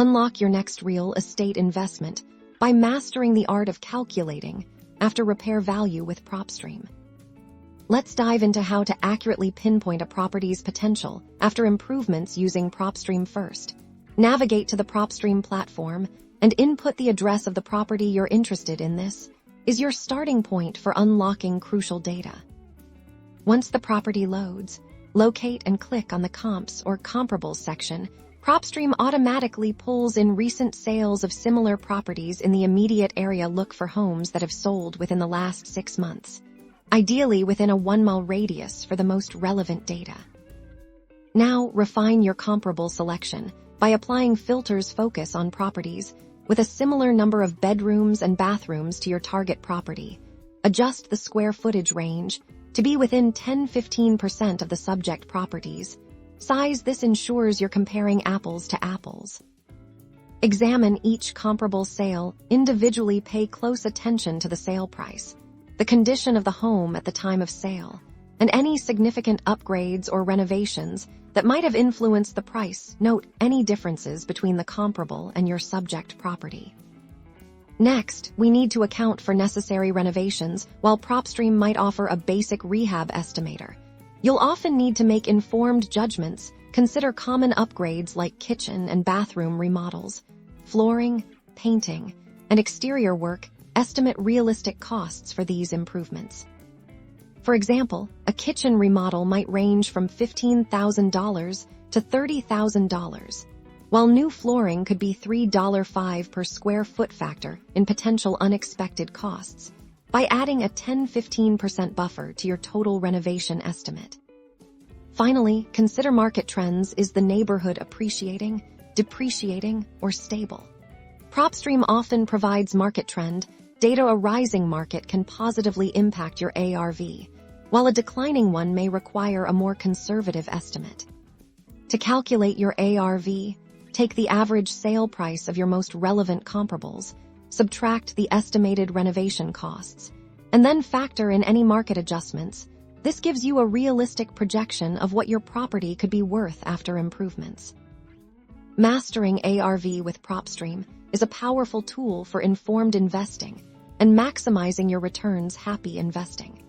Unlock your next real estate investment by mastering the art of calculating after repair value with Propstream. Let's dive into how to accurately pinpoint a property's potential after improvements using Propstream first. Navigate to the Propstream platform and input the address of the property you're interested in. This is your starting point for unlocking crucial data. Once the property loads, locate and click on the Comps or Comparables section. Propstream automatically pulls in recent sales of similar properties in the immediate area. Look for homes that have sold within the last 6 months, ideally within a 1-mile radius for the most relevant data. Now, refine your comparable selection by applying filters. Focus on properties with a similar number of bedrooms and bathrooms to your target property. Adjust the square footage range to be within 10–15% of the subject properties size. This ensures you're comparing apples to apples. Examine each comparable sale individually. Pay close attention to the sale price, the condition of the home at the time of sale, and any significant upgrades or renovations that might have influenced the price. Note any differences between the comparable and your subject property. Next, we need to account for necessary renovations. While Propstream might offer a basic rehab estimator, you'll often need to make informed judgments. Consider common upgrades like kitchen and bathroom remodels, flooring, painting, and exterior work. Estimate realistic costs for these improvements. For example, a kitchen remodel might range from $15,000 to $30,000, while new flooring could be $3.5 per square foot. Factor in potential unexpected costs by adding a 10–15% buffer to your total renovation estimate. Finally, consider market trends. Is the neighborhood appreciating, depreciating, or stable? Propstream often provides market trend data. A rising market can positively impact your ARV, while a declining one may require a more conservative estimate. To calculate your ARV, take the average sale price of your most relevant comparables, subtract the estimated renovation costs, and then factor in any market adjustments. This gives you a realistic projection of what your property could be worth after improvements. Mastering ARV with Propstream is a powerful tool for informed investing and maximizing your returns. Happy investing!